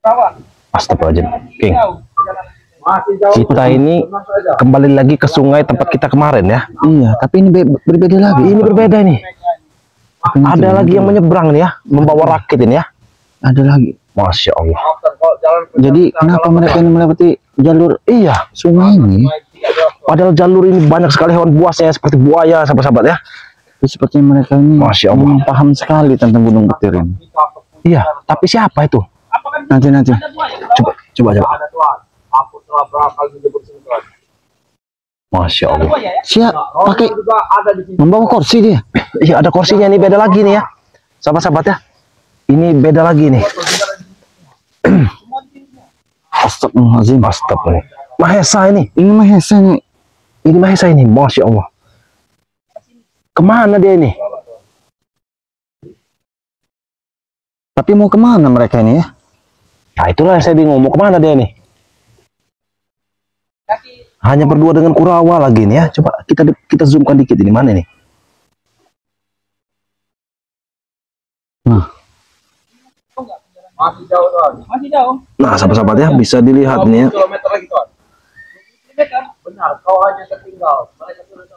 Astagfirullahaladzim, King. Kita ini kembali lagi ke sungai tempat kita kemarin ya. Iya, tapi ini berbeda lagi. Ini berbeda nih. Ada lagi yang menyeberang nih ya, membawa rakit ini ya. Ada lagi. Masya Allah. Jadi kenapa mereka ini melewati jalur sungai ini? Padahal jalur ini banyak sekali hewan buasnya seperti buaya, sahabat-sahabat ya. Sepertinya mereka ini Masya Allah, paham sekali tentang Gunung Petir ini. Iya, tapi siapa itu? Nanti. Coba. Masya Allah. Siap, pakai membawa kursi dia. Iya, ada kursinya nih, beda lagi nih ya. Sahabat-sahabat ya. Ini beda lagi nih. Astagfirullahaladzim. Astagfirullah. Mahesa ini. Ini Mahesa nih. Ini Mahesa ini, Masya Allah. Kemana dia ini? Tapi mau kemana mereka ini ya? Nah itulah yang saya bingung, mau kemana dia nih? Hanya berdua dengan Kurawa lagi nih ya. Coba kita zoomkan dikit, ini mana nih? Nah, masih jauh. Nah, sahabat-sahabat ya, bisa dilihat nih ya. Kilometer lagi tuan. Benar, kau hanya tertinggal. Mereka sudah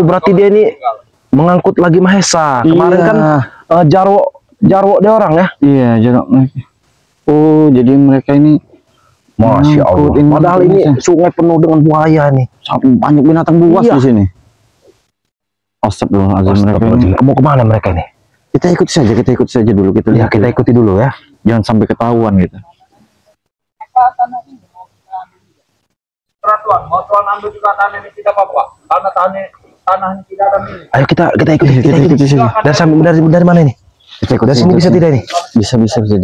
Berarti dia ini mengangkut lagi Mahesa. Kemarin kan Jarwo dia orang ya. Iya, Jarwo. Oh, jadi mereka ini Masya Allah. Padahal ini sungai penuh dengan buaya nih. Banyak binatang buas Iya. di sini. Astagfirullahaladzim, mereka ini. Mau kemana mereka ini? Kita ikut saja dulu. Kita lihat, kita ikuti dulu ya. Jangan sampai ketahuan gitu. Tuan, mau tuan ambil juga tanah ini tidak apa-apa. Karena tanahnya tidak ada milik. Ayo kita ikuti. Dari mana ini? Dari sini bisa tidak ini? Bisa.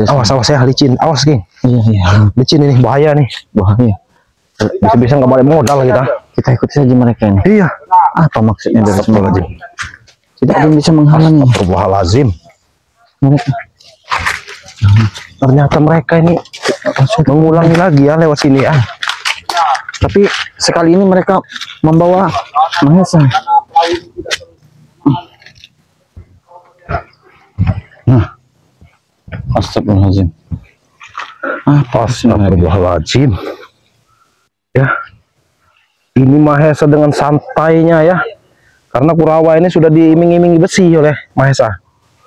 Awas ya, licin. Awas, King. Iya. Licin ini, bahaya nih. Bahaya. Bisa nggak balik modal kita. Kita ikuti saja mereka ini. Iya. Apa maksudnya dari semua? Tidak ada yang bisa menghalangi. Astagfirullahaladzim. Mereka. Ternyata mereka ini mengulangi lagi ya lewat sini ya. Tapi sekali ini mereka membawa Mahesa. Nah, astagfirullahaladzim. Astagfirullahaladzim. Ya, ini Mahesa dengan santainya ya. Karena Kurawa ini sudah diiming-imingi besi oleh Mahesa.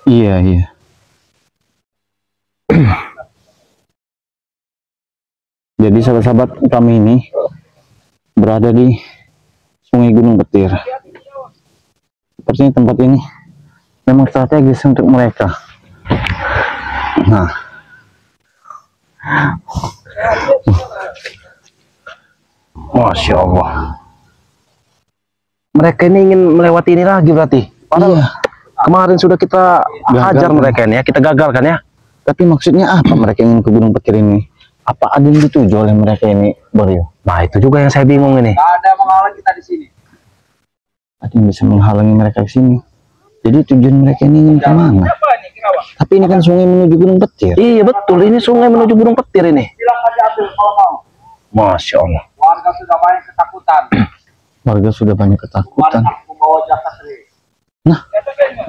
Iya. Jadi sahabat-sahabat, kami ini berada di Sungai Gunung Petir. Sepertinya tempat ini memang strategis untuk mereka. Nah, Masya Allah. Mereka ini ingin melewati ini lagi berarti. Padahal kemarin sudah kita hajar mereka ini ya, kita gagalkan ya. Tapi maksudnya apa mereka ingin ke Gunung Petir ini? Apa ada yang dituju oleh mereka ini, Baryo? Nah itu juga yang saya bingung ini. Tidak ada yang menghalang kita di sini. Ada yang bisa menghalangi mereka di sini. Jadi tujuan mereka ini ingin kemana? Tapi ini kan sungai menuju Gunung Petir. Iya betul, ini sungai menuju Gunung Petir ini. Bilang aja ambil kalau mau. Masya Allah. Warga sudah banyak ketakutan. Warga sudah banyak ketakutan. Membawa jasad Tri. Nah,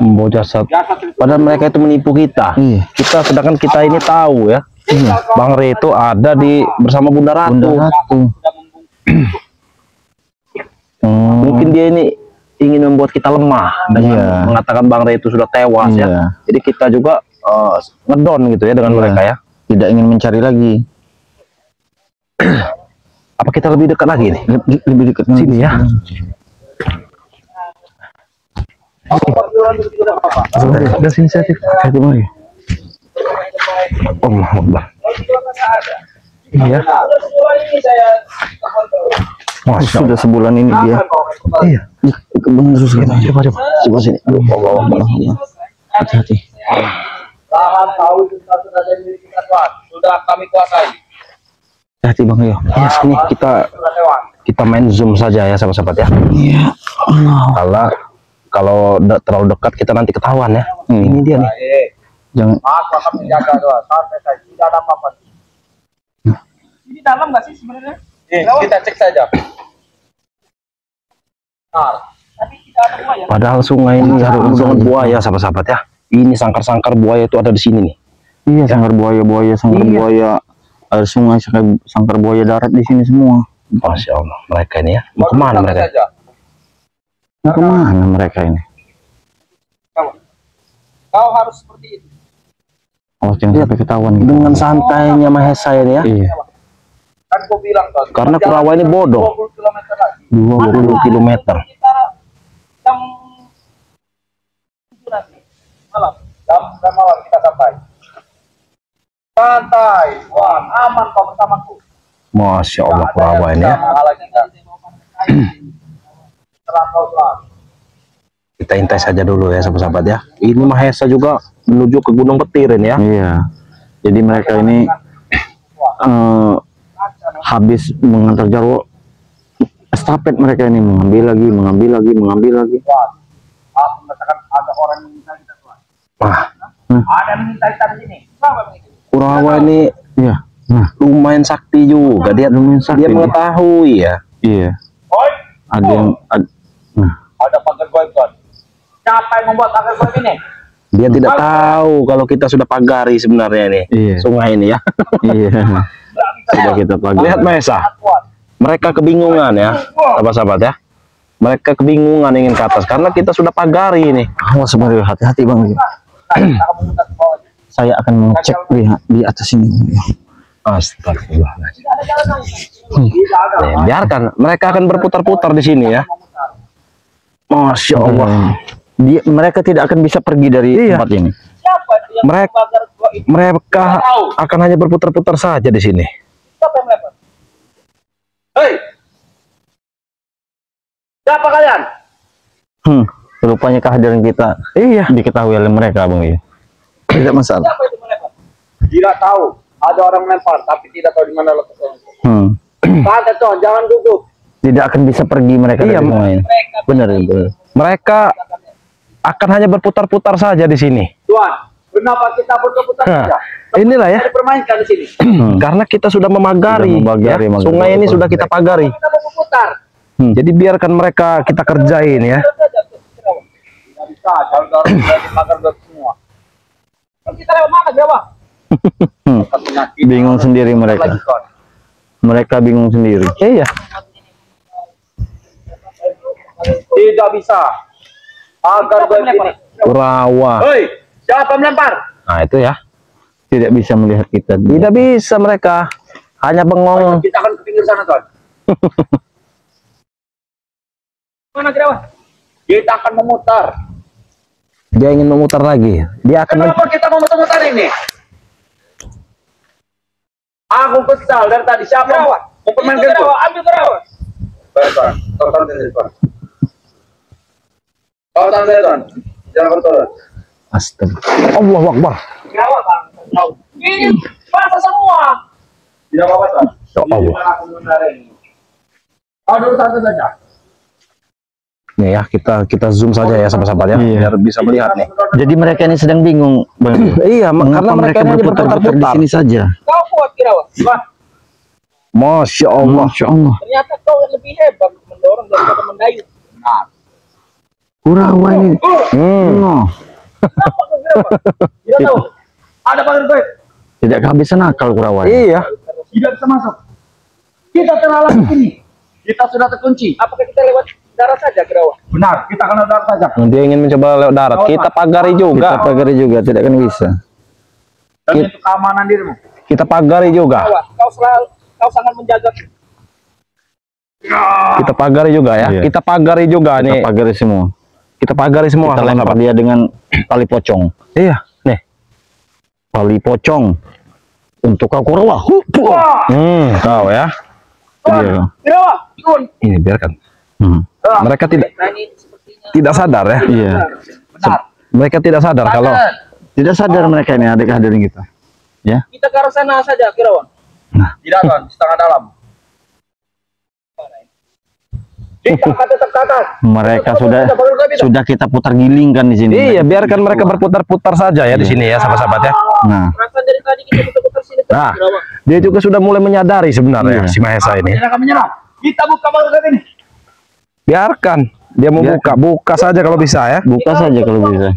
Membawa jasad. Padahal mereka itu menipu kita. Iya. Sedangkan kita ini tahu ya. Bang Re itu ada bersama Bunda Ratu. Mungkin dia ini ingin membuat kita lemah dengan mengatakan Bang Re itu sudah tewas ya. Jadi kita juga ngedon gitu ya dengan mereka ya. Tidak ingin mencari lagi. Apa kita lebih dekat lagi nih? Lebih dekat sini ya. Dari sini saya mari. Allah Allah. Iya. Sudah sebulan ini dia. Iya. Terus coba sini. Allah. Hati-hati. Lahan sawit sudah ada milik kita Tuan. Sudah kami kuasai. Hati Bang Yo. Ya sini kita main zoom saja ya sahabat-sahabat ya. Iya. Kalau terlalu dekat kita nanti ketahuan ya. Ini dia nih. Jangan. Aku akan menjaga Tuan. Sampai saya tidak ada apa-apa. Ini dalam nggak sih sebenarnya? Kita cek saja. Nah, tapi tidak ada buaya. Padahal sungai ini harus dengan buaya sahabat-sahabat ya. Ini sangkar-sangkar buaya itu ada di sini nih. Iya, sangkar buaya, sangkar buaya air sungai, sangkar buaya darat di sini semua. Masya Allah, mereka ini ya. Mau kemana mereka? Mau kemana mereka ini? Kau harus seperti itu. Oh, jangan sampai ketahuan gitu. Dengan santainya Mahesa ini ya. Iya. Kan gua bilang kan. Karena Kurawa ini bodoh. 20 km lagi. 20 kilometer. Kita jam 7 nanti malam. Jam malam kita sampai. Santai, Wan, aman kau bersamaku. Masya Allah, Kurawa ini ya. Kita intai saja dulu ya sahabat-sahabat ya. Ini Mahesa juga menuju ke Gunung Petir ini ya. Iya. Jadi mereka ini habis mengantar Jarwo, estafet mereka ini mengambil lagi. Aku mengatakan ada orang yang minta kita tuan. Wah, Ada yang minta kita di sini. Kenapa begitu? Kurawa ini Iya. Nah, lumayan sakti juga. Dia sakti dia nih. mengetahui ya. Iya. Oi, Ada yang nah, ada pagar goib tuan. Siapa yang membuat pagar goib ini? Dia tidak tahu kalau kita sudah pagari sebenarnya nih. Iya. Sungai ini ya. iya. Sudah kita pagi. Lihat Mahesa. Tuan. Mereka kebingungan ya, sahabat-sahabat ya. Mereka kebingungan ingin ke atas karena kita sudah pagari ini. Awas Bang, hati-hati Bang. Kita akan memutar ke bawah. Saya akan mengecek di atas ini. Astagfirullahaladzim. Tidak ada jalan lain. Tidak ada. Ya, biarkan mereka akan berputar-putar di sini ya. Masya Allah. Mereka tidak akan bisa pergi dari Iya. tempat ini. Siapa yang Mereka- pagar goib? Mereka akan hanya berputar-putar saja di sini. Siapa yang melempar? Hei! Siapa kalian? Rupanya kehadiran kita diketahui oleh mereka Bang. Iya. Tidak masalah. Siapa itu melempar? Tidak tahu. Ada orang melempar, tapi tidak tahu di mana letaknya. Santai tuan, jangan duduk. Tidak akan bisa pergi mereka Iya, dari semua ini. Benar, benar. Mereka akan hanya berputar-putar saja di sini. Tuan, kenapa kita berputar Nah, saja? inilah ya. Kita dipermainkan di sini. Karena kita sudah memagari, Sudah memagari, ya. memagari. Sungai ini sudah kita pagari. Kita mau berputar. Jadi biarkan mereka kita kerjain ya. Tidak bisa, jalan-jalan dari pagar goib semua. Kan kita lewat mana, Jawa? Bingung sendiri mereka. Mereka bingung sendiri. Iya. Tidak bisa. Pagar goib ini. Kurawa. Hei, siapa melempar? Nah itu ya. Tidak bisa melihat kita. Tidak bisa mereka. Hanya bengong. Kita akan ke pinggir sana, Tuan. Mana Jawa? Kita akan memutar. Dia ingin memutar lagi. Dia akan Kenapa kita mau muter-muter ini? Aku kesal dari tadi. Siapa mau permainkan itu? Ambil Kerawa. Baik, Tuan. Kau tahan sendiri, Tuan. Kau tahan sendiri, Tuan. Jangan berturut. Astaga. Allahu Akbar. Kerawa, Bang. Ini basah semua. Tidak apa-apa, Tuan. Ya Allah. Aku mengendarai ini. Kau dulu santai saja. Nih ya, kita zoom saja ya sahabat-sahabat ya, Iya. biar bisa melihat nih. Jadi mereka ini sedang bingung, Bang. Iya, karena mereka hanya berputar-putar di berputar-putar. sini saja. Kau kuat, Kerawa. Wah, Masya Allah. Masya Allah. ternyata kau yang lebih hebat mendorong daripada mendayung. Nah, Kurawa ini. No. kenapa kau Kerawa? Tidak tahu. Ada pagar goib. Tidak kehabisan akal Kurawa ini. Iya. Tidak bisa masuk. Kita terhalang di sini. Kita sudah terkunci. Apakah kita lewat darat saja, Kerawa? Benar, kita akan lewat darat saja. Dia ingin mencoba lewat darat. Kita pagari Kita juga. pagari juga, tidak akan bisa. Dan itu keamanan dirimu. Kita pagari juga. Kerawa, kau sangat menjaga. Kita pagari juga ya. Iya. Kita pagari juga Kita nih. pagari semua. Kita pagari semua. Kita lempar sahabat-sahabat. dia dengan tali pocong. Iya. Nih. Tali pocong. Untuk kau Kurawa. Tahu ya. Itu dia. Kerawa, turun. Ini biarkan. Mereka Nah, ini sepertinya. tidak sadar ya. Iya. Benar. Mereka tidak sadar kalau Tidak sadar mereka ini ada kehadiran kita. Ya. Kita ke arah sana saja, Kerawa. Nah. Tidak, Tuan. Setengah dalam. Kita akan tetap ke atas. Mereka sudah kita putar gilingkan di sini. iya, biarkan mereka berputar-putar saja ya di sini ya sahabat-sahabat ya. Nah, Perasaan dari tadi kita putar-putar sini terus, Nah, Kerawa. dia juga sudah mulai menyadari sebenarnya Iya. si Mahesa ini. Menyerah, menyerah. Kita buka pagar goib ini. Biarkan dia mau buka saja kalau bisa ya. buka saja kalau bisa.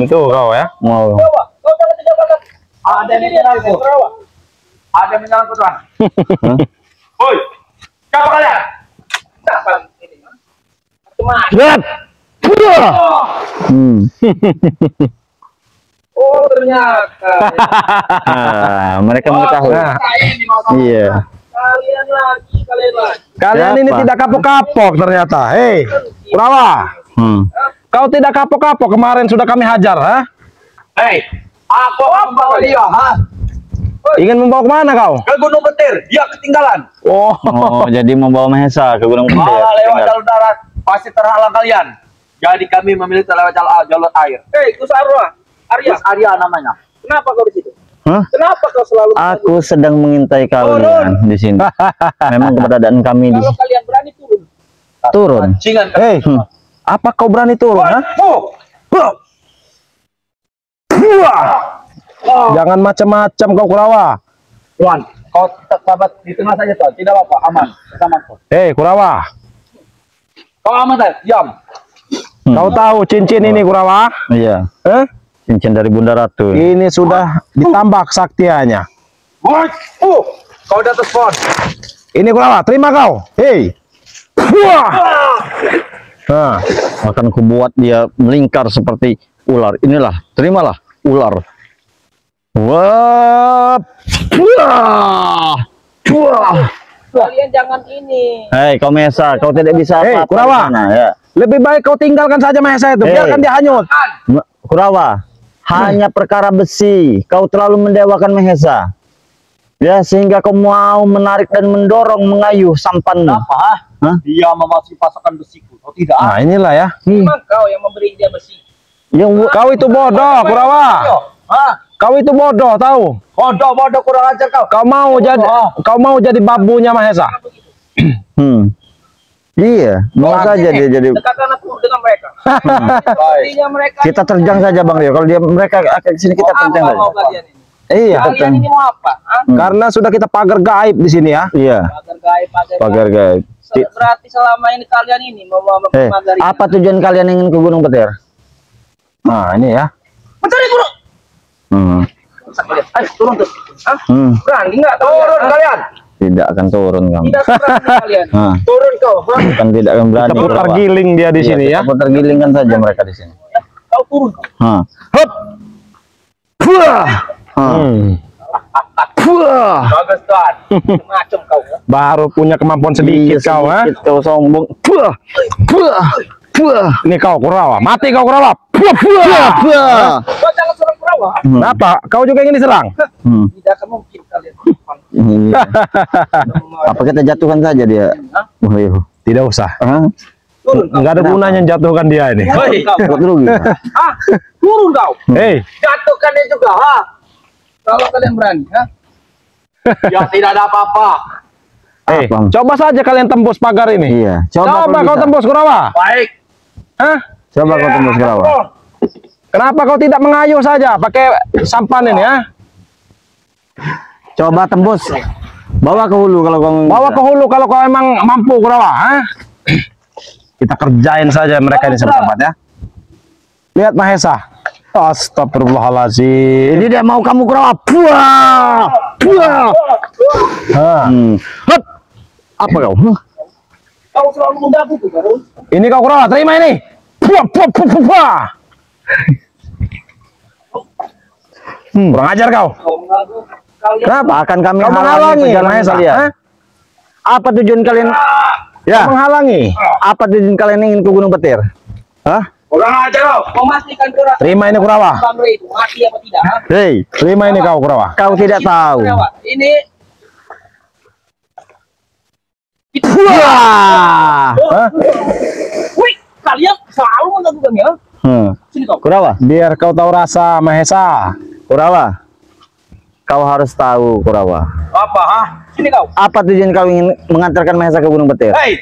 Itu kau ya. Mau. Kau jangan tidak. Ada yang menyerangku. Ada yang menyerangku tuan. Woi, siapa kalian? Siapa ini? Teman. Lihat. Oh ternyata. Mereka mengetahui. Iya. Kalian lagi. Kalian ini Siapa? tidak kapok-kapok ternyata. Hei, Kurawa. Kau tidak kapok-kapok, kemarin sudah kami hajar, ha? Hei, aku membawa dia, ha? Ingin membawa kemana kau? Ke Gunung Petir, dia ketinggalan. Oh, jadi membawa Mahesa ke Gunung Petir. Malah lewat Tinggal. jalur darat, pasti terhalang kalian. Jadi kami memilih lewat jalur air. Hei, Gus Arya namanya. Kenapa kau di situ? Hah? Kenapa kau selalu? Aku sedang mengintai kalian di sini. Memang keberadaan kami di Kalau kalian berani turun. turun. Pancingan. Hei, apa kau berani turun, ha? Jangan macam-macam kau, Kurawa. Tuan, kau tetap di tengah saja tuan. Tidak apa-apa, aman. Bersama kau. Hei, Kurawa. Kau aman tak? Diam. Kau tahu cincin ini, Kurawa? Iya, Eh? cincin dari Bunda Ratu. Ini sudah ditambah kesaktiannya. Woi, kau udah telepon. Ini Kurawa, terima kau. Hei. Nah, Akan kubuat dia melingkar seperti ular. Inilah, terimalah ular. wah. Kalian jangan ini. Hei, kau Mahesa, kau tidak bisa Hei, apa-apa Kurawa. di sana, ya. Lebih baik kau tinggalkan saja Mahesa itu, Hei. biarkan dia hanyut. Kurawa, hanya perkara besi. Kau terlalu mendewakan Mahesa. Ya, sehingga kau mau menarik dan mendorong mengayuh sampanmu. Apa? Hah? Dia memasuki pasokan besiku. Kau tidak? Nah, inilah ya. Memang kau yang memberi dia besi. Yang Kau itu bodoh, Kurawa. Hah? Kau itu bodoh, tahu? Bodoh kurang ajar kau. Kau mau jadi babunya Mahesa. Iya, mau saja dia jadi. Dekatkan aku dengan mereka. Artinya mereka. Kita terjang saja Bang Rio. Kalau dia mereka akan ke sini kita terjang apa saja. mau kalian ini? Iya, Kalian ini mau apa? Hah? Karena sudah kita pagar gaib di sini ya. Iya, Pagar gaib, pagar guys. Berarti selama ini kalian ini mau memagari. Apa tujuan kalian ingin ke Gunung Petir? Nah, ini ya. Mencari guru. Ayo turun tuh. Hah? Berani nggak turun kalian? Tidak akan turun kamu. Tidak berani kalian. Turun kau. Hah? Kan tidak akan berani. Kita putar Kurawa. giling dia di Iya, sini kita ya. putar gilingkan saja mereka di sini. Kau turun. Hup. Bagus tuan. Macam kau. Ya? Baru punya kemampuan sedikit Iya, kau, ha? sedikit kau sombong. Ini kau Kurawa, mati kau Kurawa. Kau jangan serang perawa. Kenapa? Kau juga ingin diserang? Tidak akan mungkin kalian. Iya. Apa kita jatuhkan saja dia? Hah? Oh, iya. Tidak usah. Turun kau. Enggak ada gunanya jatuhkan dia ini. Hei, kau. Takut rugi. Hah? Turun kau. Hei, Jatuhkan dia juga. Ha? Kalau kalian berani. Ha? Ya tidak ada apa-apa. hei, Apa? coba saja kalian tembus pagar ini. Iya. Coba kalau kau bisa. tembus Kurawa. Baik. Hah? Coba kau tembus ke rawa. Kenapa kau tidak mengayuh saja pakai sampan ini, ya? Coba tembus. Bawa ke hulu kalau kau Bawa bisa. ke hulu kalau kau emang mampu Kurawa, ha? Kita kerjain saja mereka ini setempat ya. Lihat Mahesa. Astagfirullahaladzim. Jadi dia mau kamu ke rawa. Buah. Buah. Hup. Apa kau? Kau selalu menggabung tuh, Baru. Ini kau Kurawa, terima ini. Puah, puah, puah, puah, puah. Kurang ajar kau. Kau menggabung. Kalian Kenapa? Akan kami Kau halangi menghalangi perjalanan Mahesa. kalian. Hah? Apa tujuan kalian? Ya. Kau menghalangi. Apa tujuan kalian ingin ke Gunung Petir? Hah? kurang ajar kau. Memastikan kurang. Terima ini Kurawa. Bang Rey itu mati apa tidak? Ha? Hei, Terima ini kau Kurawa. kau tidak tahu. Ini Wah. Hah? wih, kalian selalu mengganggu kami ya. Sini kau. Kurawa, Biar kau tahu rasa Mahesa. Kurawa. Kau harus tahu, Kurawa. Apa? Ha? Sini kau. Apa tujuan kau ingin mengantarkan Mahesa ke Gunung Petir? Hei,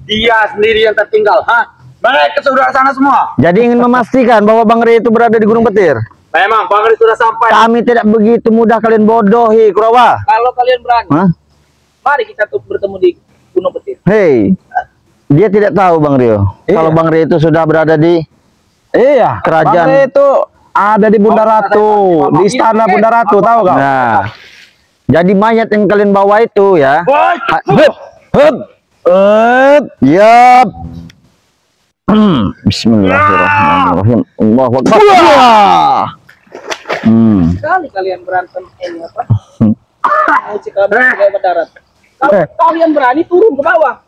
dia sendiri yang tertinggal. Ha? Mereka sudah sana semua. Jadi ingin memastikan bahwa Bang Rey itu berada di Gunung Petir. Memang Bang Rey sudah sampai. Kami tidak begitu mudah kalian bodohi, Kurawa. Kalau kalian berani, Hah? mari kita tuh bertemu di Gunung Petir. Hei, dia tidak tahu Bang Rio. Iya. Kalau Bang Rio itu sudah berada di Iya, Kerajaan. Bang Rey itu ada di Bunda Ratu, di istana Bunda Ratu, tahu kau? Nah, jadi mayat yang kalian bawa itu ya. Hup, hup, hup. Yap. Bismillahirrahmanirrahim. Allahu Akbar. Wah. Sekali kalian berantem ini apa? Musik kalian darat. Kalian berani turun ke bawah.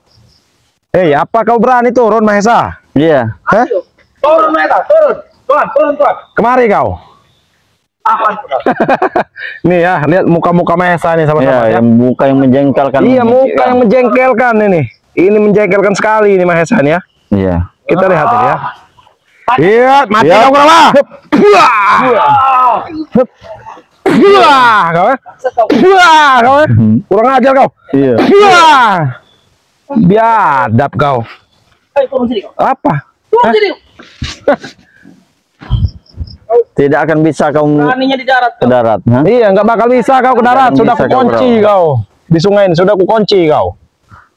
Apa kau berani turun, Mahesa? Iya. Hah? Ayo. Turun mereka, turun. Turun. Kemari kau. Apa? Nih ya, lihat muka-muka Mahesa nih sama-sama Ya, ya. yang muka yang menjengkelkan. Iya, muka yang menjengkelkan ini. Ini menjengkelkan sekali ini Mahesa nih ya. Iya. Kita lihat ini ya. Lihat, mati Ya. kau Kurawa. Wah, kau ya. Wah, kau ya. Kurang ajar kau. Iya. Wah. Biadab kau. Ayo turun sini kau. Apa? Turun sini. Tidak akan bisa kau Beraninya di darat ke kau. darat. Hah? Iya, nggak bakal bisa kau ke darat. Nggak Sudah bisa ku kau kunci ke kau. Di sungai ini sudah ku kunci kau.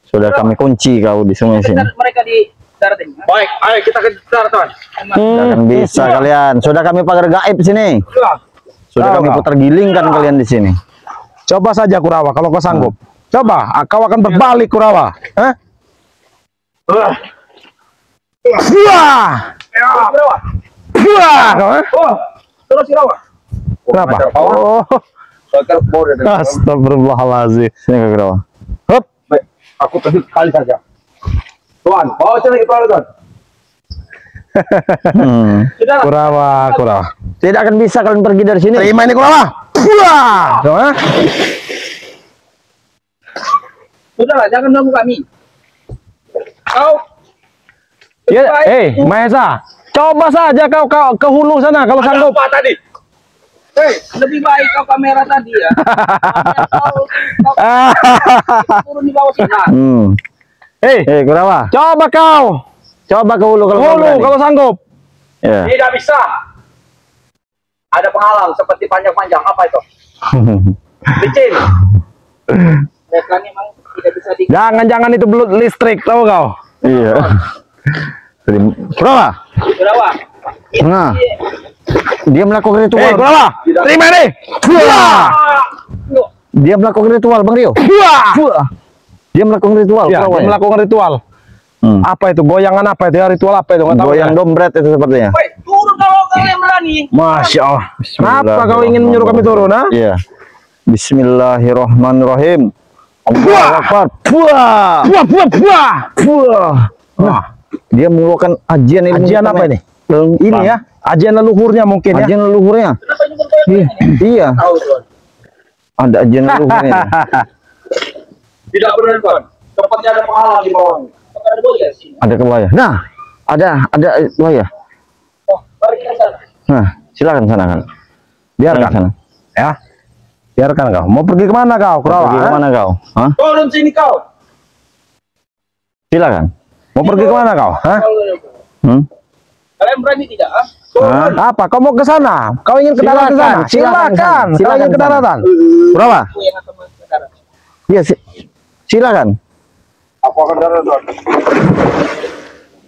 Sudah kami kunci kau di sungai sini. Benar mereka di darat ini. Baik, ayo kita ke darat, Tuan. Tidak akan bisa kalian. Sudah kami pagar gaib sini. Sudah Tahu kami kau. putar gilingkan kalian di sini. Coba saja Kurawa kalau kau sanggup. Coba, kau akan berbalik Kurawa. Hah? Wah. Berapa? Wah, kau, eh? Oh, Terus Rawa. Kenapa? Oh, astagfirullahaladzim. Sini kau kerawa. Hup. baik. Aku tadi kali saja. Tuan, bawa sini ke toilet, Tuan. Sudah. Kurawa. Tidak akan bisa kalian pergi dari sini. Terima ini Kurawa. Wah, kau, eh? Sudahlah, jangan ganggu kami. Kau Ya, Mahesa, coba saja kau ke hulu sana kalau sanggup. Apa tadi? lebih baik kau kamera tadi ya. Kau turun di bawah sana. Kurawa. Coba kau. Coba ke hulu kalau kau Hulu berani. kalau sanggup. Ya. Tidak bisa. Ada penghalang seperti panjang-panjang. Apa itu? Licin. Mereka memang tidak bisa di. Jangan itu belut listrik, tahu kau? Iya. Kurawa. Berapa? Nah, dia melakukan ritual. Kurawa, terima nih. Wah. Dia melakukan ritual, Bang Rio. Wah. Dia melakukan ritual. Ya, Kurawa dia ya? melakukan ritual. Apa itu? Goyangan apa itu? Ya, ritual apa itu? Nggak tahu Goyang ya. dompet itu sepertinya. Woi, turun kalau kalian berani. Masya Allah. Kenapa kau ingin menyuruh kami turun, ha? Iya. Bismillahirrahmanirrahim. Allahu Akbar. Buah. Nah, dia mengeluarkan ajian ini. Ajian apa ini? Ini ya, ajian leluhurnya mungkin ya. Ajian leluhurnya. Kenapa ini bergoyang? Iya. Tahu tuan. Ada ajian leluhurnya. Tidak benar, Tuan. Tempatnya ada penghalang di bawahnya. Apakah ada goyang di sini? Ada kebaya. Nah, ada kebaya. Oh, mari kita sana. Nah, silakan sana kan. Biarkan. Sana. Ya. Biarkan kau. Mau pergi kemana kau, Kurawa? Pergi kemana kau? Hah? Turun sini kau. Silakan. Mau pergi kemana kau? Hah? Kalian berani tidak? Ah? Apa? Kau mau ke sana? Kau ingin ke daratan sana? Silakan. Kau ingin ke daratan? Kurawa? Aku yang akan masuk ke darat. Iya, silakan. Aku akan darat, Tuan.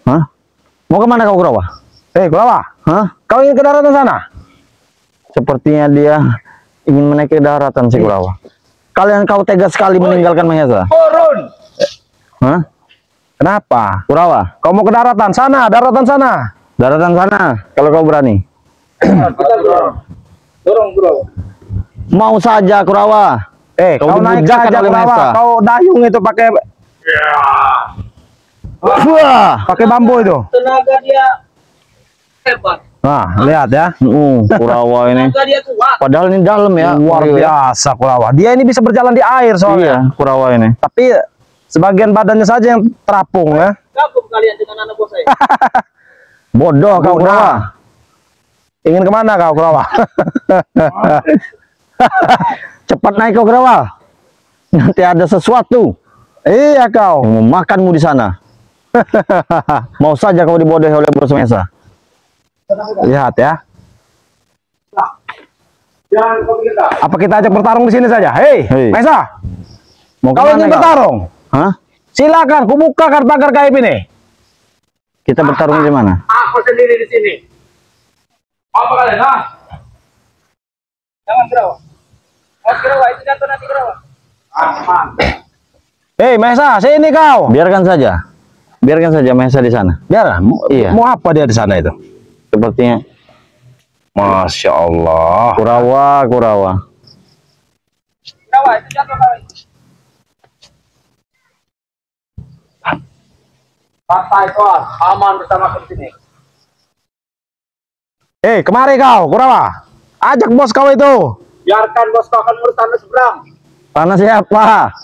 Hah? Mau kemana kau, Kurawa? Kurawa. Hah? Kau ingin ke daratan sana? Sepertinya dia ingin menaiki daratan si Kurawa. Kalian kau tega sekali meninggalkan Mahesa. Turun. Hah? Kenapa? Kurawa, Kau mau ke daratan sana? Daratan sana. daratan sana kalau kau berani. Kita dorong. Dorong, bro. Mau saja Kurawa. Kau naik dibujakan saja oleh Kurawa. Mahesa. Kau dayung itu pakai Wah. pakai bambu itu. Tenaga dia hebat. Nah, lihat ya. Kurawa ini. Tenaga dia kuat. Padahal ini dalam ya. Luar Rio, ya. biasa Kurawa. Dia ini bisa berjalan di air soalnya. Iya, Kurawa ini. Tapi sebagian badannya saja yang terapung ya. Gabung kalian dengan anak bos saya. Bodoh kau Kurawa. Ingin kemana kau Kurawa? Cepat naik kau Kurawa. Nanti ada sesuatu Iya kau. yang memakanmu di sana. Mau saja kau dibodohi oleh Bos Mahesa. Lihat ya. Jangan kau kita. Apa kita ajak bertarung di sini saja? Hei, Hei. Mahesa. Mau Kau kemana ingin kau? bertarung? Hah? Silakan, kubuka pagar gaib ini. Kita bertarung di mana? Aku sendiri di sini. Apa kalian, ha? Jangan Kerawa. Mas Kerawa, itu jatuh nanti Kerawa. Aman. Mahesa, sini kau. Biarkan saja. Biarkan saja Mahesa di sana. Biar. Iya. Mau apa dia di sana itu? Sepertinya Masya Allah. Kurawa. Kerawa, itu jatuh Kerawa. Santai kawan, aman bersama aku di sini. Kemari kau, Kurawa. Ajak bos kau itu. Biarkan bos kau akan ngurus tanah seberang. tanah siapa?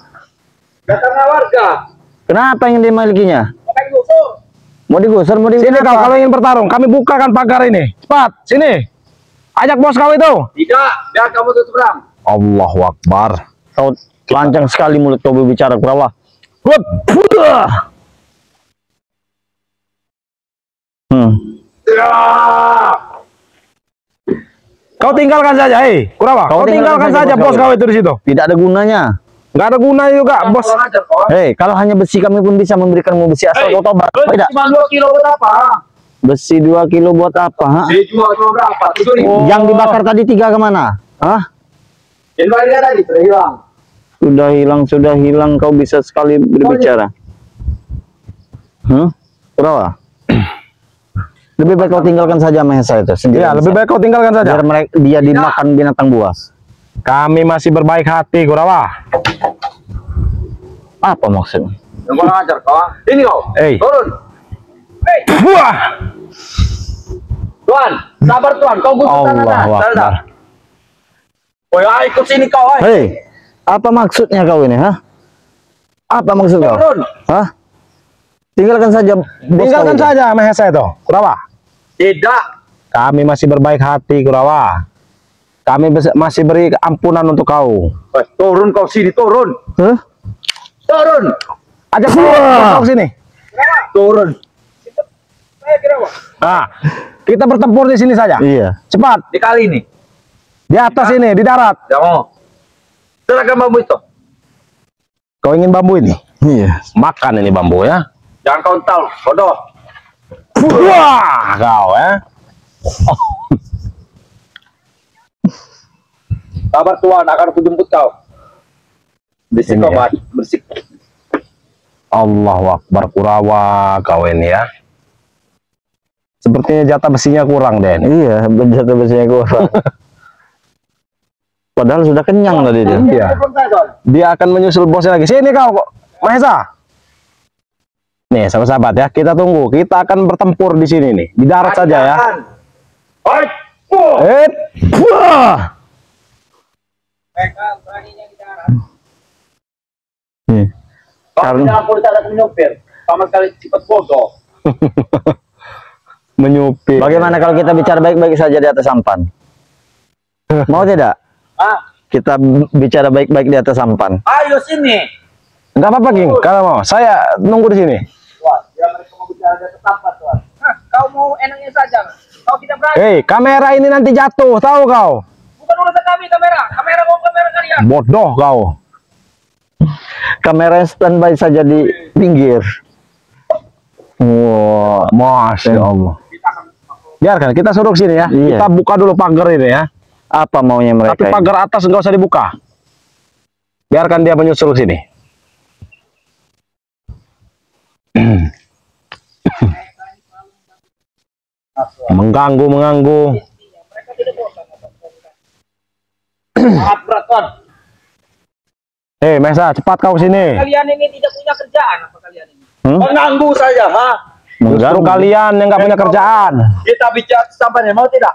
Datanglah warga. Kenapa ingin dimilikinya? Pakai gusur. Mau digusur, mau Sini digusur? kau, kalau ingin bertarung, kami bukakan pagar ini. Cepat, sini. Ajak bos kau itu. Tidak, biar kamu tuh seberang. Allahu Akbar. Kau lancang sekali mulut kau berbicara, Kurawa. Ya. Kau tinggalkan saja, Kurawa. Kau tinggalkan saja bos kau itu di situ. Tidak ada gunanya. Nggak ada gunanya juga, bos. Kurang ajar kawan. Kalau hanya besi kami pun bisa memberikanmu besi asal kau tobat. Tidak. Cuma 2 kilo buat apa? Besi 2 kilo buat apa? Ha? Dijual cuma berapa? 7.000. Yang dibakar tadi 3 kemana? Hah? Yang lainnya tadi sudah hilang. Sudah hilang. Kau bisa sekali berbicara. Kurawa. Lebih baik kau tinggalkan saja Mahesa itu sendiri. Iya, lebih baik kau tinggalkan saja. Biar mereka dia dimakan binatang buas. Kami masih berbaik hati, Kurawa. Apa maksudnya? Yang kurang ajar kawan. Ini kau. Turun. Wah. Tuan, sabar Tuan. Kau gusur tanah. Allahu Akbar. Woi, ikut sini kau. Apa maksudnya kau ini, Apa maksud kau? Turun. Tinggalkan saja bos Tinggalkan kau itu. saja Mahesa itu, Kurawa. Tidak. Kami masih berbaik hati, Kurawa. Kami masih beri ampunan untuk kau. Woi, turun kau sini, turun. Turun. Ajak kau sini. Turun. Saya Kerawa. Nah, kita bertempur di sini saja. Iya. Cepat, Di kali ini. di atas ini, di darat. Tidak mau. Seragam bambu itu. Kau ingin bambu ini? Iya. Makan ini bambu ya. Jangan kau tahu, bodoh. Wah, kau Sabar Tuan, akan aku jemput kau. Bersih Ini kau, ya. Mat. Bersih. Allahu Akbar, Kurawa kau ini ya. Sepertinya jatah besinya kurang, Den. Iya, jatah besinya kurang. Padahal sudah kenyang tadi dia. Iya. Dia akan menyusul bosnya lagi. Sini kau, Mahesa. Nih, sahabat-sahabat ya, kita tunggu. Kita akan bertempur di sini nih, di darat saja ya. Oi. Wah. Mereka beraninya di darat. Kau jangan polisi ada penyopir. Sama sekali cepat bodoh. Menyupir. Bagaimana kalau kita bicara baik-baik saja di atas sampan? Mau tidak? Kita bicara baik-baik di atas sampan. Ayo sini. Enggak apa-apa, King. Kalau mau, saya nunggu di sini. Wah, dia mereka mau bicara di atas tempat, Tuan. Kau mau enaknya saja. Kau tidak berani. Kamera ini nanti jatuh, tahu kau? Bukan urusan kami kamera. Kamera mau kamera kalian. Bodoh kau. Kamera standby saja di pinggir. Wah, Masya Allah. Biarkan, kita suruh sini ya. Iya. Kita buka dulu pagar ini ya. apa maunya mereka? Tapi ini? pagar atas enggak usah dibuka. Biarkan dia menyusul sini. Mengganggu. Mereka tidak bosan. Sangat berat, Tuan. Mesa, cepat kau sini. Kalian ini tidak punya kerjaan apa kalian ini? Mengganggu saja, ha? Justru kalian yang nggak punya kerjaan. Kita bicara sampai mau tidak?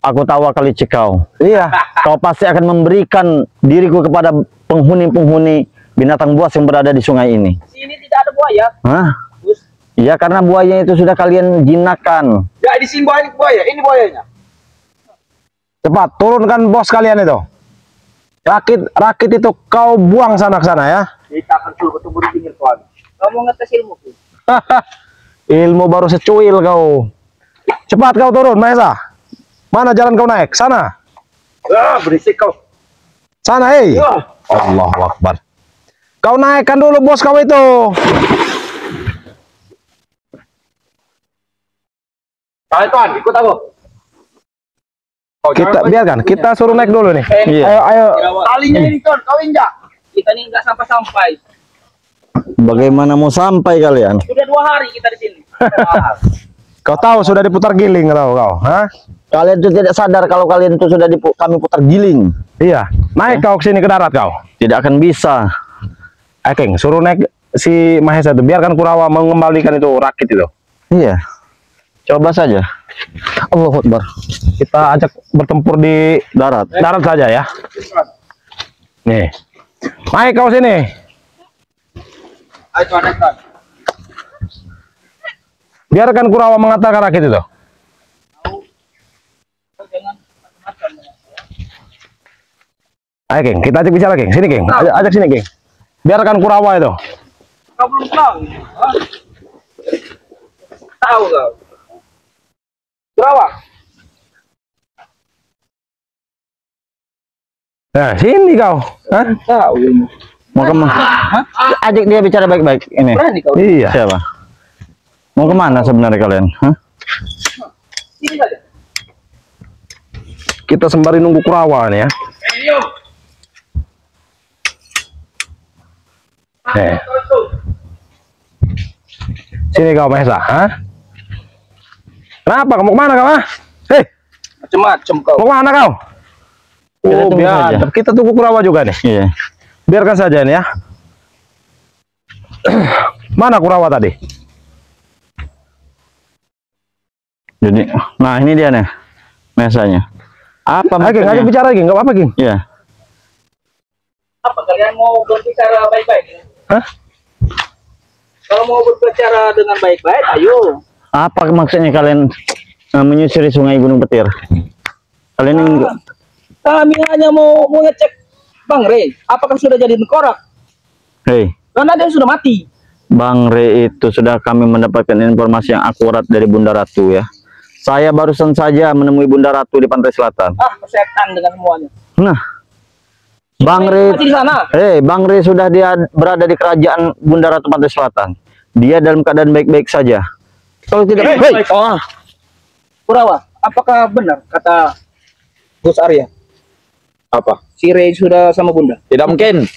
Aku tahu kali cikau. Iya. Kau pasti akan memberikan diriku kepada penghuni-penghuni binatang buas yang berada di sungai ini. Sini tidak ada buaya. Hah? Bus. Ya karena buaya itu sudah kalian jinakkan. Ya, di sini buaya. Ini buayanya. Cepat turunkan bos kalian itu. Rakit itu kau buang sana ke sana ya. Kita akan suruh ketemu di pinggir, Tuan. Kau mau ngetes ilmu? Ilmu baru secuil kau. Cepat kau turun, Mahesa. Mana jalan kau naik? Sana. Berisik kau. Sana, Allahu Akbar. Kau naikkan dulu bos kau itu. Kalian tuan, ikut aku. Oh, Kita biarkan, kita suruh naik dulu nih. Iya. Ayo. Talinya ini tuan, kau injak. Kita nih nggak sampai-sampai. Bagaimana mau sampai kalian? Sudah 2 hari kita di sini. Kau tahu sudah diputar giling tahu kau? Hah? Kalian tuh tidak sadar kalau kalian itu sudah kami putar giling. Iya. Naik kau ke sini ke darat kau. Tidak akan bisa. King, suruh naik si Mahesa itu. Biarkan Kurawa mengembalikan itu rakit itu. Iya. Coba saja. Allahu Akbar. Kita ajak bertempur di Darat. darat saja ya. Nih. Naik kau sini. Ayo tuan, naik tuan. Biarkan Kurawa mengatakan rakit itu. Jangan macam-macam. Ayo King, kita ajak bicara King. Sini King. Ajak sini King. Biarkan Kurawa itu. Kau belum tahu. Hah? Tahu kau. Kurawa. Nah, sini kau. Hah? Tahu. Mau kemana? Ajak dia bicara baik-baik ini. Berani kau. Iya. Siapa? Mau kemana sebenarnya kalian? Hah? Sini saja. Kita sembari nunggu Kurawa nih ya. Ayo. Nih. Sini kau Mahesa. Hah? Kenapa? Kamu kemana kau? Ah? Hei, Macam-macam kau. mau kemana kau? Kita Oh, tunggu biar saja. kita tunggu Kurawa juga nih. Iya. Biarkan saja nih ya. Mana Kurawa tadi? Jadi, nah ini dia nih. Mesanya. Apa Ayo King, maksudnya? ayo bicara lagi, nggak apa-apa King. Iya. Apa kalian mau berbicara baik-baik? Hah? Kalau mau berbicara dengan baik-baik, ayo. Apa maksudnya kalian menyusuri sungai Gunung Petir? Kalian ini Kami hanya mau ngecek Bang Rey, apakah sudah jadi tengkorak? Hei, Karena dia sudah mati. Bang Re itu sudah kami mendapatkan informasi yang akurat dari Bunda Ratu ya. Saya barusan saja menemui Bunda Ratu di pantai selatan. Ah, setan dengan semuanya. Nah, Bang Re, Masih di sana. Bang Re sudah dia berada di kerajaan Bunda Ratu pantai selatan. Dia dalam keadaan baik-baik saja. Kalau tidak, Kurawa, apakah benar kata Gus Arya? Apa? Si Rey sudah sama Bunda. Tidak mungkin.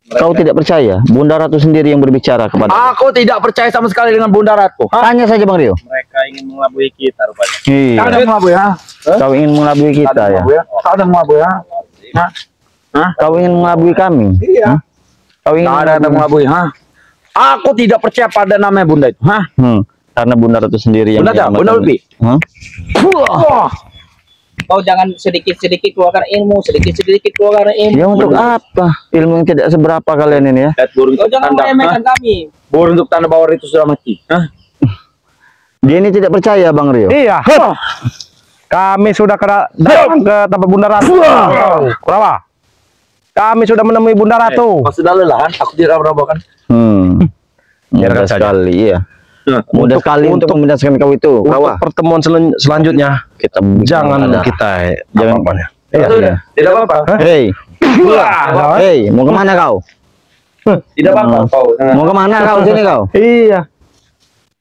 kau tidak percaya? Bunda Ratu sendiri yang berbicara kepada. Aku tidak percaya sama sekali dengan Bunda Ratu. Tanya saja Bang Rio. Mereka ingin mengelabui kita rupanya. Iya. Kau ada mengabui ya? Kau ingin mengelabui kita ya? Kau ada mengabui ya? Kau ingin mengelabui kami? Iya. Kau ingin Kau ada mengabui, ha? Aku tidak percaya pada namanya Bunda itu, ha? Karena Bunda Ratu sendiri yang Bunda tak? menyelamatkan. Bunda lebih? Hah? Wah. Kau jangan sedikit-sedikit keluarkan ilmu, sedikit-sedikit keluarkan ilmu. Ya untuk apa? Ilmu yang tidak seberapa kalian ini ya? Lihat burung Kau untuk jangan tanda. meremehkan Ha? kami. Burung untuk tanda bahwa itu sudah mati. Hah? Dia ini tidak percaya Bang Rio. Iya. Kami sudah datang ke tempat Bunda Ratu. Kurawa. Kami sudah menemui Bunda Ratu. Kau sudah lelah, aku tidak meraba kan? Mudah Biarkan saja. sekali ya. Mudah sekali untuk membebaskan kau itu. Untuk Kawa. pertemuan selanjutnya Kita jangan ada. kita Jangan. apa-apa ya. Iya. Tidak apa-apa. Hei, hei, mau kemana kau? Tidak apa-apa kau. Mau kemana kau? Sini kau. Iya.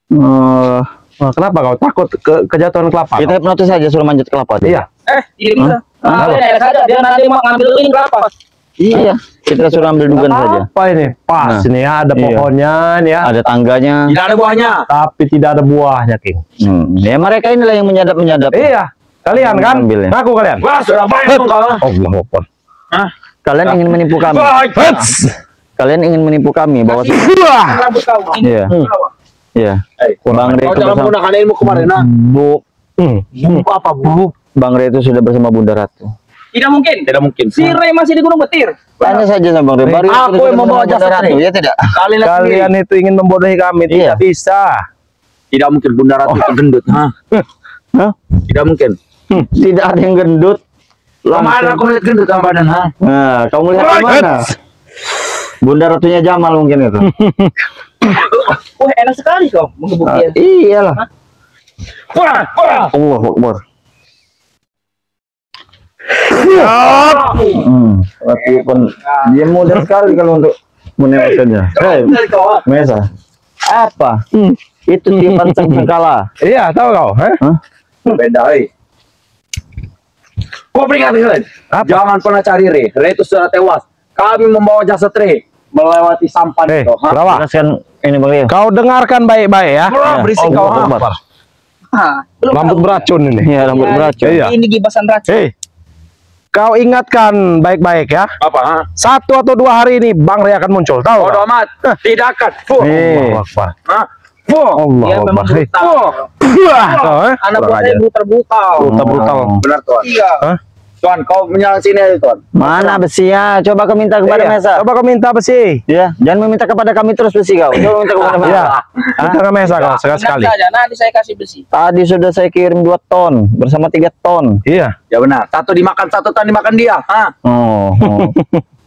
Eh, Wah, kenapa kau takut kejatuhan kelapa? kita hipnotis saja suruh manjat kelapa. dia. Iya. Iya bisa. Dia saja, dia nanti mau ngambil ini kelapa. Iya. Kita suruh ambil dugaan saja. Apa ini? Pas Nah, nih ada iya. pohonnya nih ya. Ada tangganya. Tidak ada buahnya. Tapi tidak ada buahnya, King. Ya mereka inilah yang menyadap-menyadap. Iya. Kalian kan? Ambil ya. Ngaku kalian. Wah, sudah banyak kau. Allah Akbar. Kalian ingin menipu kami. Kalian ingin menipu kami bahwa Rambut kau. Ini Iya. Kurawa. Iya. Bang Re Kau itu jangan bersama menggunakan ilmu kemarin, ha? Bu. Apa, Bu? Bang Re itu sudah bersama Bunda Ratu. Tidak mungkin. Tidak mungkin. Si Rey masih di Gunung Petir. Tanya saja sama Bang Re. Baru Aku sudah yang membawa bersama Bunda jasad Ratu, Re. ya tidak? Kalian itu ingin membodohi kami, Iya. tidak bisa. Tidak mungkin Bunda Ratu itu gendut, ha? Hah? Tidak mungkin. Tidak ada yang gendut. Kemana aku lihat gendut sama badan, ha? Nah, kamu lihat di mana? Bunda Ratunya Jamal mungkin itu. Wah, enak sekali kau mengebuk dia. Iyalah. Wah, wah. Allah Akbar. Tapi pun dia mudah sekali kalau untuk menewaskannya. Hei, Dari kau, ha? Mesa. Apa? Itu tiupan sangkakala. Iya, tahu kau, ha? Hah? Beda, Gua peringatkan kalian. Jangan pernah cari Re. Re itu sudah tewas. Kami membawa jasad Re melewati sampan itu. Kurawa, Jelaskan ini Bang Rio. kau dengarkan baik-baik ya. Berisik kau. Allahu Akbar. Belum Rambut tahu. beracun ini. Iya, rambut beracun. Iya. Ini gibasan racun. Hei, kau ingatkan baik-baik ya. Apa? Ha? 1 atau 2 hari ini Bang Ray akan muncul, tahu? Bodoh kau? amat. Tidak akan. Allahu Akbar. Ha? Allahu Dia memang Akbar. Hei. brutal. Kau, ha? Anak Kurang buahnya ajar. brutal-brutal. Brutal. Benar Tuan. Iya. Hah? Tuan, kau menyerang sini aja Tuan. Mana besinya? Coba kau minta kepada Iya. Mesa. Coba kau minta besi. Ya, jangan meminta kepada kami terus besi kau. Coba minta kepada Mesa. Iya. Minta ke Mesa kau sekali-sekali. Ingat saja, nanti saya kasih besi. Tadi sudah saya kirim 2 ton bersama 3 ton. Iya. Ya benar. Satu dimakan, satu tan dimakan dia. Ha? Oh,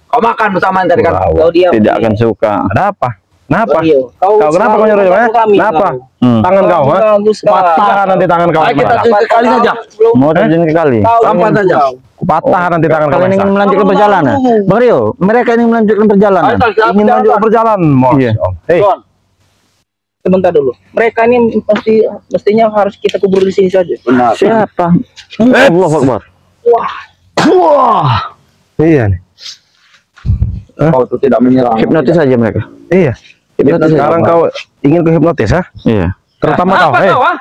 Kau makan bersama yang tadi kan. Wow. Kau diam. tidak akan suka. Ada apa? Kenapa? Rio. Kau kenapa kau nyuruh ya? kami, Kenapa? kau. Tangan kau, ha? Bagus, kau. Patah nanti tangan kau. Ayo kita Gimana? sekali saja. Mau terjun ke kali. Sampan saja. Patah nanti tangan kau. Kalian ingin Mesa. melanjutkan perjalanan? Bang Rio, mereka ingin melanjutkan perjalanan. Ingin lanjut berjalan, Mas. Iya. Hei, Tuan. Sebentar dulu. Mereka ini mestinya harus kita kubur di sini saja. Benar. Siapa? Allahu Akbar. wah. Iya nih. Kau itu tidak menyerang. Hipnotis saja mereka. Iya. Hipnotis Sekarang saja. kau ingin ku hipnotis, ha? Iya. Terutama kau, Apa hei. kau, ha?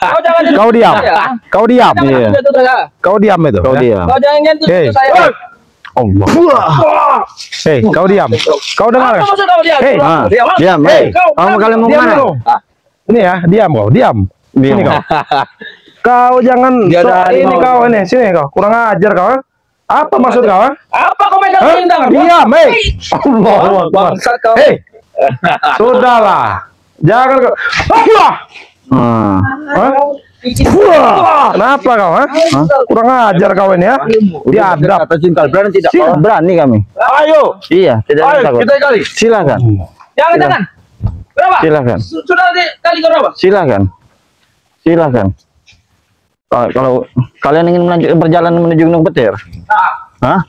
Kau jangan nyentuh Kau diam. saya. Kau diam. Jangan Iya. nyentuh saya. Kau diam itu. Kau ya? diam. Kau jangan nyentuh Hei. saya. Allah. Hei, kau diam. Kau dengar? Apa maksud kau diam? Hei. Ah, Diam, ha? diam. Hei, Kamu kalian mau Diam kemana? dulu. Ini ya, diam kau, diam. Diam. Sini kau. Kau jangan Dia so, ada ini harimau. kau ini, sini kau. Kurang ajar kau. Ha? Apa maksud kau? Ha? Apa kau megang Hah? selendang? Diam, hei. Allahu Akbar. Bangsat kau. Hei. Sudahlah. Jangan kau. Allah. Ah. Hah? Wah, kenapa kau? Ha? Kurang ajar kau ini ya. Diadap. Kata cinta berani tidak. Siap, berani kami. Ayo. Iya, tidak ada Ayo takut. kita kali. Silakan. Jangan, jangan. Berapa? Silakan. Sudah kali kau berapa? Silakan. Silakan. Kalau kalian ingin melanjutkan perjalanan menuju Gunung Petir, Nah, hah?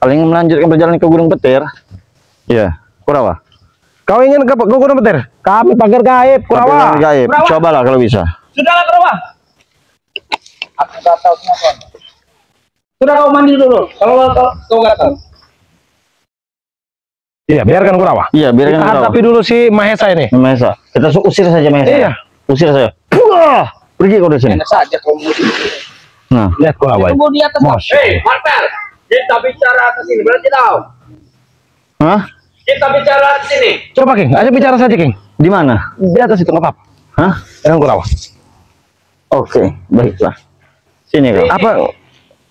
Kalian ingin melanjutkan perjalanan ke Gunung Petir? Iya. Kurawa. Kau ingin ke Gunung Petir? Kami pagar gaib, Kurawa. Pakai gaib. Kurawa. Cobalah kalau bisa. sudahlah berapa? Aku nggak tahu kenapa. Sudah kau mandi dulu. Kalau kau nggak tahu. Iya, biarkan Kurawa. Iya, biarkan Kita Kurawa. hadapi dulu si Mahesa ini. Mahesa. Kita usir saja Mahesa. Iya. Usir saja. Wah, pergi kau dari sini. Enak saja kau mau di Nah, Lihat Kurawa. tunggu di atas. Mas. Hei, Marvel. Kita bicara ke sini. Berarti tahu. hah? Kita bicara ke sini. Coba King, aja bicara saja King. Di mana? Di atas itu nggak apa-apa. Hah? Dengan Kurawa. Oke, baiklah. Sini kau. Apa?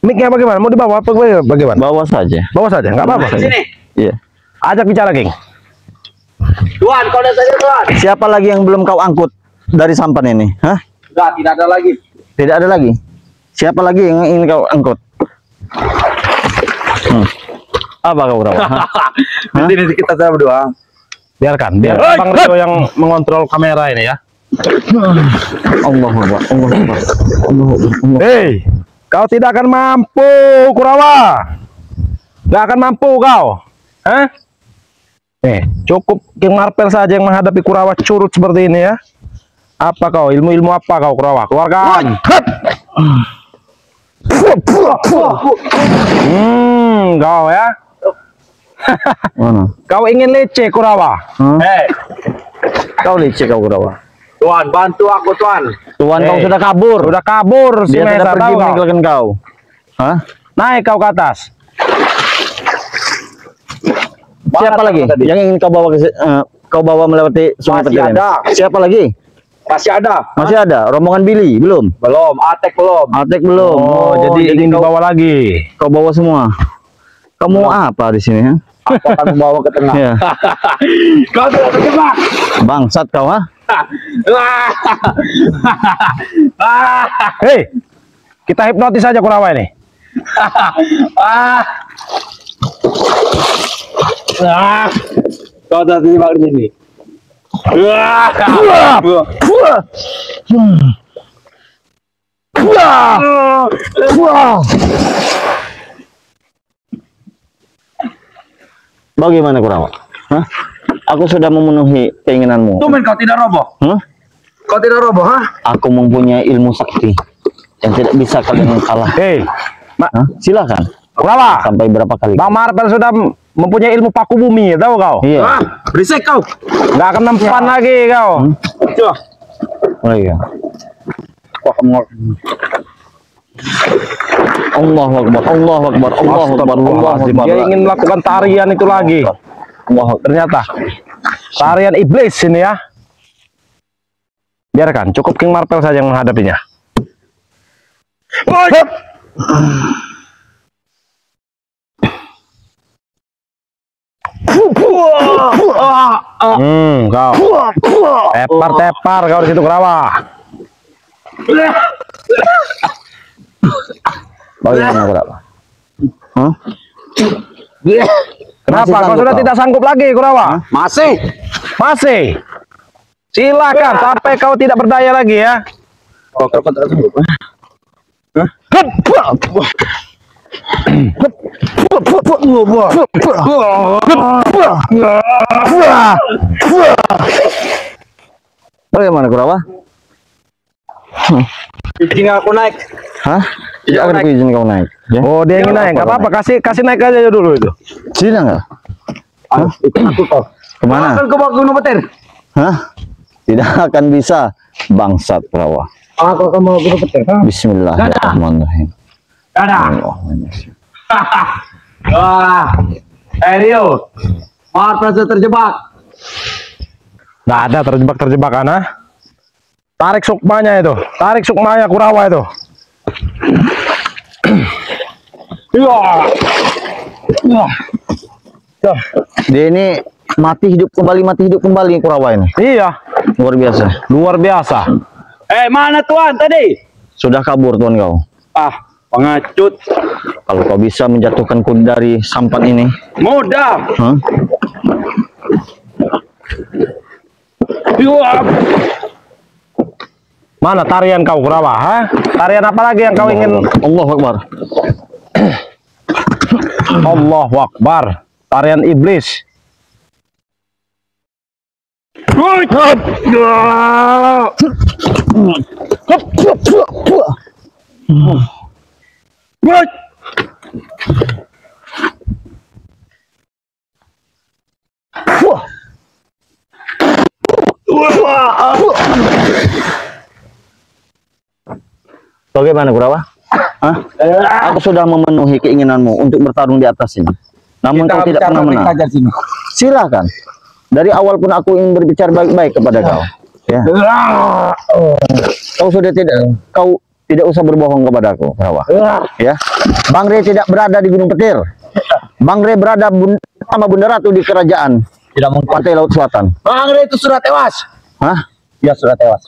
Mic-nya bagaimana? Mau dibawa apa bagaimana? Bawa saja. Bawa saja, nggak apa-apa. Di sini. Iya. Ajak bicara King. Tuan, kau lihat saja Tuan. Siapa lagi yang belum kau angkut dari sampan ini? Hah? Enggak, tidak ada lagi. Tidak ada lagi. Siapa lagi yang ingin kau angkut? Apa kau Kurawa? Hah? Di sini kita saya berdua. Biarkan, biar Hei, Bang Rio yang mengontrol kamera ini ya. Allahu Akbar. Allahu Akbar. Allahu Akbar. Hei, kau tidak akan mampu, Kurawa. Gak akan mampu kau. Hah? Cukup King Marvel saja yang menghadapi Kurawa curut seperti ini ya. Apa kau? Ilmu-ilmu apa kau, Kurawa? Keluarkan. Kau ya. Mana? Kau ingin leceh, Kurawa? Hah? Hei, Kau licik kau Kurawa. Tuan, bantu aku Tuan. Tuan kau Hei. sudah kabur. Udah kabur si Dia Mesa, tidak pergi tahu kau? meninggalkan kau. Hah? Naik kau ke atas. Siapa lagi tadi? yang ingin kau bawa kau bawa melewati Sungai Masih Petir ini? ada. Siapa lagi? Masih ada. Masih ada. Rombongan Billy belum? Belum, Atek belum. Atek belum. Oh, jadi ingin kau, dibawa lagi. kau bawa semua. Kamu mau apa di sini? Aku akan membawa ke tengah. Ya. Kau tidak terjebak. Bangsat kau, ha? Hei, kita hipnotis saja Kurawa ini. Kau tidak terjebak di sini. Bagaimana Kurawa? Hah? Aku sudah memenuhi keinginanmu. Tumen kau tidak roboh. Hah? Kau tidak roboh, ha? Aku mempunyai ilmu sakti yang tidak bisa kalian kalah. Hei, Hah? Silakan. Kurawa. Sampai berapa kali? Bang Marvel sudah mempunyai ilmu paku bumi, tahu kau? Iya. Ah, berisik kau. Nggak akan mempan lagi kau. Coba. Oh iya. Allahu Akbar, Allahu Akbar, Allahu Akbar, Allahu Akbar. Dia ingin melakukan tarian itu lagi. Ternyata tarian iblis ini ya. Biarkan, cukup King Marvel saja yang menghadapinya. Kau tepar kau di situ Kurawa. Bagaimana Kurawa? Hah? Kenapa kau sudah tidak sanggup lagi Kurawa? Masih. Masih. Silakan sampai kau tidak berdaya lagi ya. Oh, kapan tak sanggup? Bagaimana Kurawa? Izin aku naik. Hah? Tidak akan aku izin kau naik. Ya? Oh, dia ingin naik. Enggak apa-apa, kasih naik aja dulu itu. Sini enggak? Ikut aku kau. Kemana? Akan kau bawa gunung petir. Hah? Tidak akan bisa, bangsat Kurawa. Aku akan bawa gunung petir. Bismillahirrahmanirrahim. Dadah. Wah. Rio. Marvel sudah terjebak. Nggak ada terjebak Ana. Tarik sukmanya itu. Tarik sukmanya Kurawa itu. Dia ini mati hidup kembali Kurawa ini. Iya, Luar biasa. luar biasa. Mana tuan tadi? Sudah kabur tuan kau. Ah, pengacut. Kalau kau bisa menjatuhkanku dari sampan ini, Mudah. hah? Mana tarian kau Kurawa? Ha? Tarian apa lagi yang kau ingin? Allahu Akbar. Allahu Akbar. Tarian iblis. Bagaimana Kurawa? Hah? Aku sudah memenuhi keinginanmu untuk bertarung di atas ini. Namun kau tidak pernah menang. Sini. Silakan. Dari awal pun aku ingin berbicara baik-baik kepada kau. Ya. Kau tidak usah berbohong kepada aku, Kurawa. Ya. Bang Rey tidak berada di Gunung Petir. Bang Rey berada sama Bunda Ratu di kerajaan Tidak mungkin. Pantai Laut Selatan. Bang Rey itu sudah tewas. Hah? Ya sudah tewas.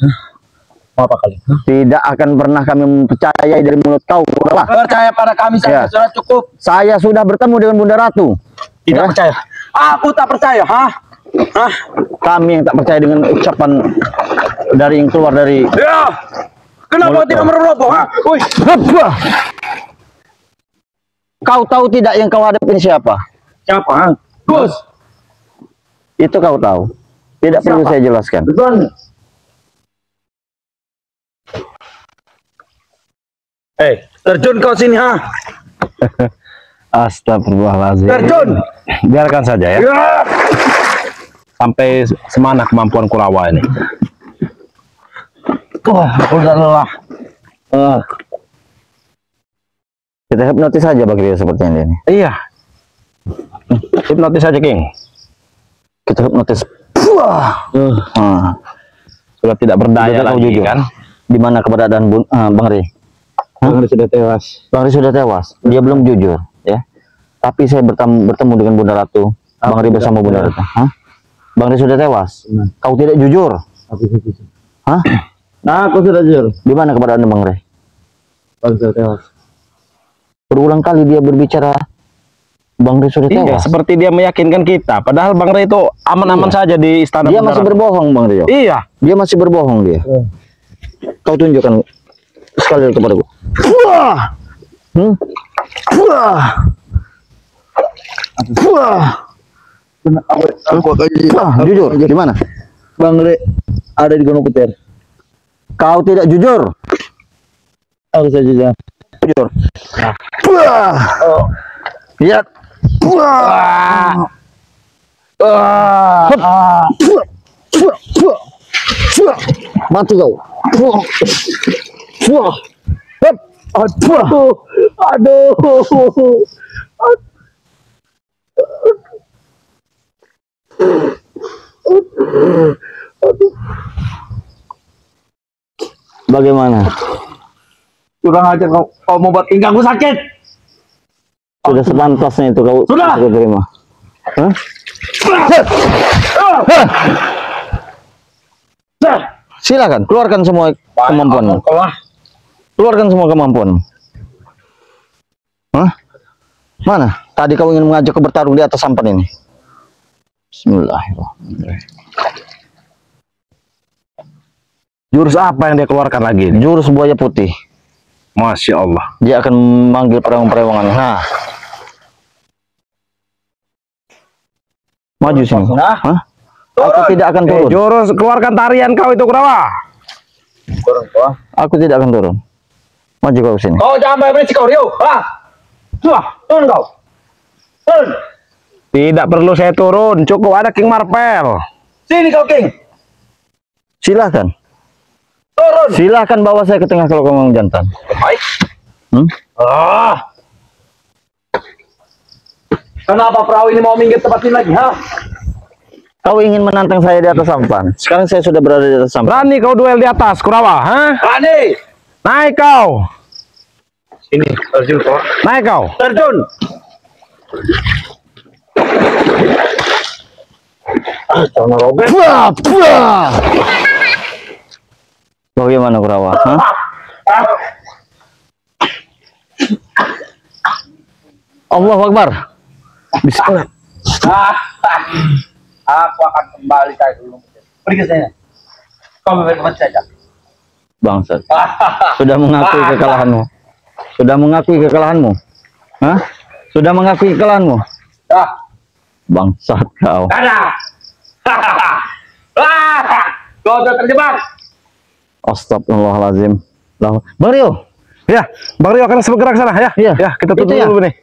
Mau apa kali? Tidak akan pernah kami mempercayai dari mulut kau, Kurawa. Percaya pada kami Ya. saja sudah cukup. Saya sudah bertemu dengan Bunda Ratu. Tidak Ya. percaya. Aku tak percaya, hah? Hah? Kami yang tak percaya dengan ucapan dari yang keluar dari Ya. Kenapa Mulut tidak kau. meroboh, ha? Wih. Kau tahu tidak yang kau hadapi ini siapa? Siapa, ha? Gus. Itu kau tahu. Tidak perlu saya jelaskan. Betul. Terjun kau sini, ha? Astagfirullahaladzim. Terjun. Biarkan saja ya. Ya. Sampai semana kemampuan Kurawa ini. Wah, udah lelah. Kita hipnotis saja bagi dia seperti ini. Iya. Hipnotis saja King. Kita hipnotis. Sudah tidak berdaya Sudah kau lagi jujur. kan. Di mana keberadaan Bang Rey? Bang Rey sudah tewas. Bang Rey sudah tewas. Dia belum jujur, ya. Tapi saya bertemu dengan Bunda Ratu. Bang Rey bersama Bunda Ratu. Hah? Bang Rey sudah tewas. Kau tidak jujur. Aku sudah jujur. Hah? Nah, aku sudah jujur. Di mana keberadaan Bang Rey? Bang sudah tewas. Berulang kali dia berbicara Bang Rey sudah Iya, tewas. seperti dia meyakinkan kita. Padahal Bang Rey itu aman-aman saja di istana. Dia Bunda masih Ratu. berbohong Bang Rey. Iya. Dia masih berbohong dia. Kau tunjukkan sekali lagi kepadaku. Aku akan Jujur, di mana? Bang Rey ada di Gunung Petir. Kau tidak jujur. Aku saja jujur. Jujur. Wah. Lihat. Wah. Mati kau. Aduh. Aduh. Bagaimana? Kurang aja kau mau buat pinggangku sakit. Sudah sepantasnya itu kau Sudah. aku terima. Hah? Silakan, keluarkan semua kemampuanmu. Keluarkan semua kemampuanmu. Hah? Mana? Tadi kau ingin mengajak ke bertarung di atas sampan ini. Bismillahirrahmanirrahim. Jurus apa yang dia keluarkan lagi ini? Jurus buaya putih. Masya Allah. Dia akan memanggil perewangan. Nah. Maju sini. Hah? Aku tidak akan turun. Jurus keluarkan tarian kau itu Kurawa. Aku tidak akan turun. Maju kau sini. Kau jangan bayar berisik kau, Rio. Turun kau. Turun. Tidak perlu saya turun, cukup ada King Marvel. Sini kau, King. Silakan. Turun. Silakan bawa saya ke tengah kalau kau mau jantan. Baik. Hmm? Kenapa perahu ini mau minggir tempat ini lagi, ha? Kau ingin menantang saya di atas sampan. Sekarang saya sudah berada di atas sampan. Berani kau duel di atas Kurawa, ha? Berani. Naik kau. Sini, terjun kau. Naik kau. Terjun. Bagaimana Kurawa? Hah? Allahu Akbar. Bismillah. Aku akan kembali kayak dulu. Pergi ke sana. Kau bebas saja. Bangsat. Sudah mengakui kekalahanmu. Sudah mengakui kekalahanmu. Hah? Sudah mengakui kekalahanmu. Dah. Bangsat kau. Ada. Kau sudah terjebak. Astagfirullahalazim. Bang Rio. Ya, Bang Rio akan segera ke sana ya. Iya. Ya, kita Itu tutup ya. dulu nih.